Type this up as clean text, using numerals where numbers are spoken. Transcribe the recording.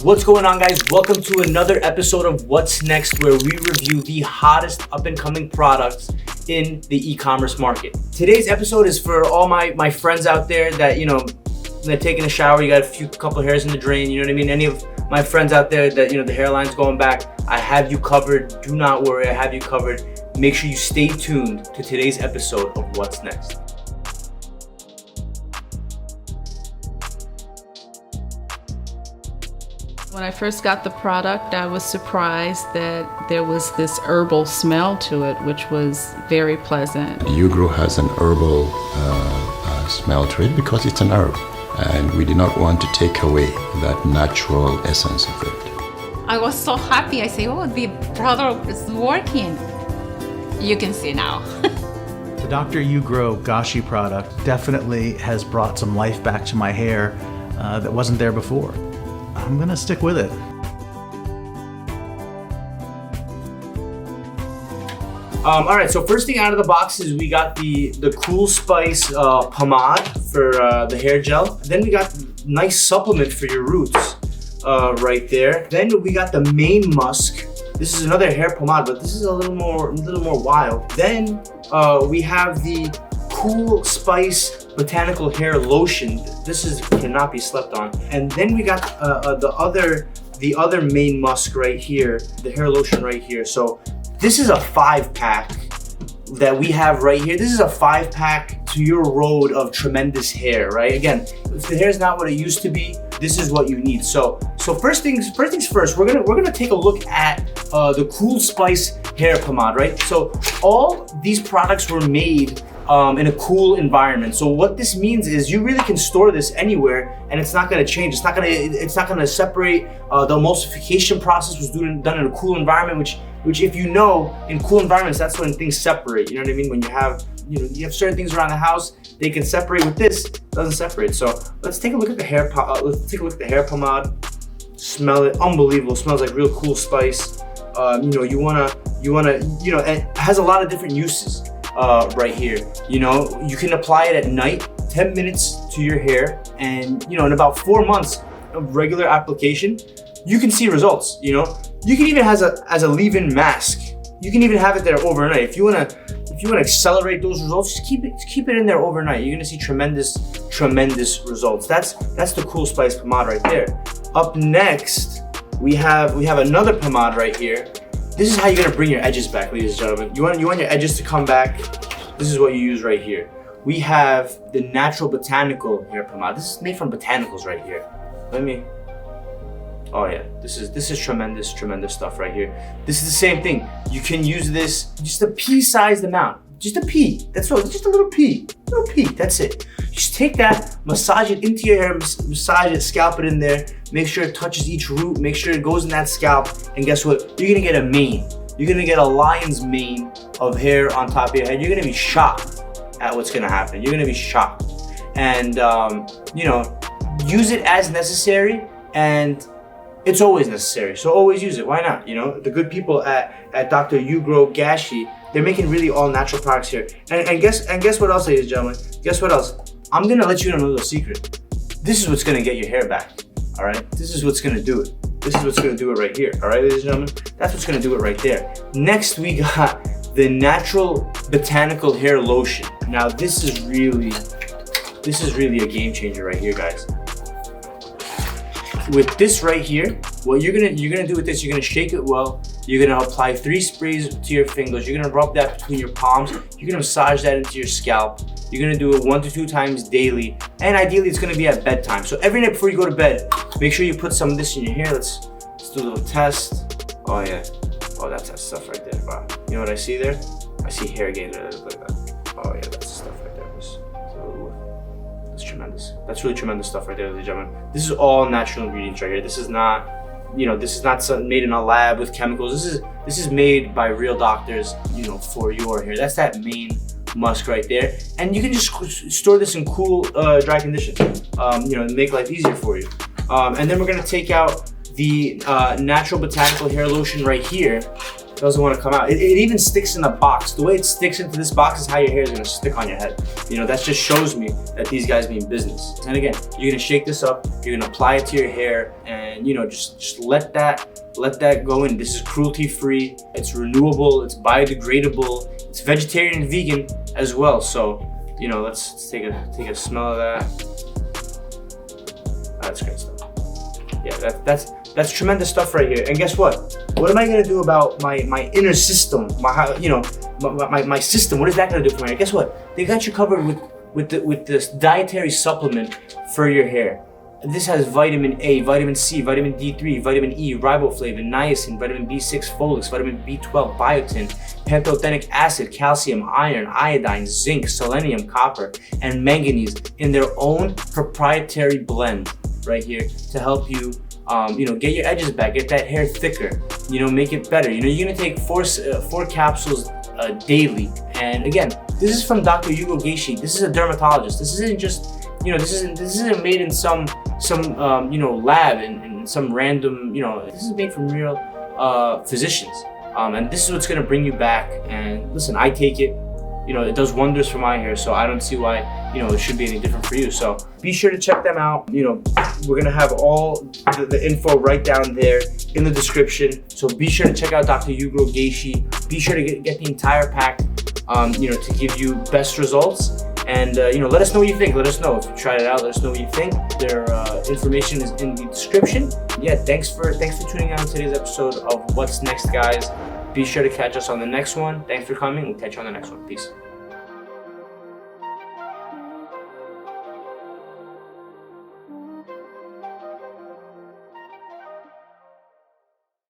What's going on, guys? Welcome to another episode of What's Next, where we review the hottest up-and-coming products in the e-commerce market. Today's episode is for all my friends out there that, they're taking a shower, you got a couple hairs in the drain, you know what I mean? Any of my friends out there that, the hairline's going back, I have you covered. Do not worry, I have you covered. Make sure you stay tuned to today's episode of What's Next. When I first got the product, I was surprised that there was this herbal smell to it, which was very pleasant. Ugro has an herbal smell to it because it's an herb, and we did not want to take away that natural essence of it. I was so happy. I say, oh, the product is working. You can see now. The Dr. Ugro Gashi product definitely has brought some life back to my hair that wasn't there before. I'm gonna stick with it. All right, so first thing out of the box is we got the Cool Spice pomade for the hair gel. Then we got nice supplement for your roots right there. Then we got the main musk. This is another hair pomade, but this is a little more wild. Then we have the Cool Spice botanical hair lotion. This cannot be slept on. And then we got the other main musk right here, the hair lotion right here. So this is a 5-pack that we have right here. This is a 5-pack to your road of tremendous hair, right? Again, if the hair is not what it used to be, this is what you need. So first things first, we're gonna take a look at the Cool Spice hair pomade, right? So all these products were made in a cool environment. So what this means is you really can store this anywhere and it's not gonna change. It's not gonna separate. The emulsification process was done in a cool environment, which if you know, in cool environments, that's when things separate. You know what I mean? When you have certain things around the house, they can separate. With this, it doesn't separate. So let's take a look at the hair pomade. Smell it, unbelievable. It smells like real Cool Spice. It has a lot of different uses. Right here, you can apply it at night, 10 minutes to your hair, and in about 4 months of regular application, you can see results. You can even as a leave-in mask. You can even have it there overnight. If you wanna accelerate those results, just keep it in there overnight. You're gonna see tremendous results. That's the Cool Spice pomade right there. Up next, we have another pomade right here. This is how you're gonna bring your edges back, ladies and gentlemen. You want your edges to come back. This is what you use right here. We have the natural botanical hair pomade. This is made from botanicals right here. Oh yeah, this is tremendous stuff right here. This is the same thing. You can use this just a pea-sized amount. Just a pea, that's all, just a little pea, that's it. Just take that, massage it into your hair, massage it, scalp it in there, make sure it touches each root, make sure it goes in that scalp, and guess what? You're gonna get a mane. You're gonna get a lion's mane of hair on top of your head. You're gonna be shocked at what's gonna happen. You're gonna be shocked. And, use it as necessary, and it's always necessary, so always use it. Why not? The good people at Dr. Ugro Gashi, they're making really all natural products here. And guess what else, ladies and gentlemen? Guess what else? I'm gonna let you in on a little secret. This is what's gonna get your hair back. All right. This is what's gonna do it. This is what's gonna do it right here. All right, ladies and gentlemen. That's what's gonna do it right there. Next, we got the natural botanical hair lotion. Now, this is really a game changer right here, guys. With this right here, what you're gonna do with this, you're gonna shake it well. You're gonna apply 3 sprays to your fingers. You're gonna rub that between your palms. You're gonna massage that into your scalp. You're gonna do it 1 to 2 times daily, and ideally it's gonna be at bedtime. So every night before you go to bed, make sure you put some of this in your hair. Let's do a little test. Oh yeah, oh that's that stuff right there. Wow. You know what I see there? I see hair gains that look like that. Oh yeah, that's the stuff right there. That's tremendous. That's really tremendous stuff right there, ladies and gentlemen. This is all natural ingredients right here. This is not, this is not something made in a lab with chemicals. This is made by real doctors, for your hair. That's that main musk right there. And you can just store this in cool, dry conditions, and make life easier for you. And then we're gonna take out the natural botanical hair lotion right here. doesn't want to come out. It even sticks in the box. The way it sticks into this box is how your hair is going to stick on your head. You know, that just shows me that these guys mean business. And again, you're going to shake this up, you're going to apply it to your hair, and you know, just let that go in. This is cruelty free, it's renewable, it's biodegradable, it's vegetarian and vegan as well. So, you know, let's take a smell of that. That's great stuff. Yeah, that's tremendous stuff right here. And guess what? What am I gonna do about my inner system? My system. What is that gonna do for my hair? Guess what? They got you covered with this dietary supplement for your hair. This has vitamin A, vitamin C, vitamin D3, vitamin E, riboflavin, niacin, vitamin B6 folics, vitamin B12, biotin, pantothenic acid, calcium, iron, iodine, zinc, selenium, copper, and manganese in their own proprietary blend right here to help you, you know, get your edges back, get that hair thicker, you know, make it better. You know, you're gonna take four capsules daily. And again, this is from Dr. Ugro Gashi. This is a dermatologist. This isn't just, you know, this isn't made in some you know, lab in some random, you know, this is made from real physicians. And this is what's gonna bring you back. And listen, I take it. You know, it does wonders for my hair, so I don't see why, you know, it should be any different for you. So be sure to check them out. You know, we're gonna have all the info right down there in the description. So be sure to check out Dr. Ugro Gashi. Be sure to get the entire pack, you know, to give you best results. And you know, let us know what you think. Let us know if you tried it out. Let us know what you think. Their information is in the description. Yeah, thanks for tuning out on today's episode of What's Next, guys. Be sure to catch us on the next one. Thanks for coming. We'll catch you on the next one. Peace.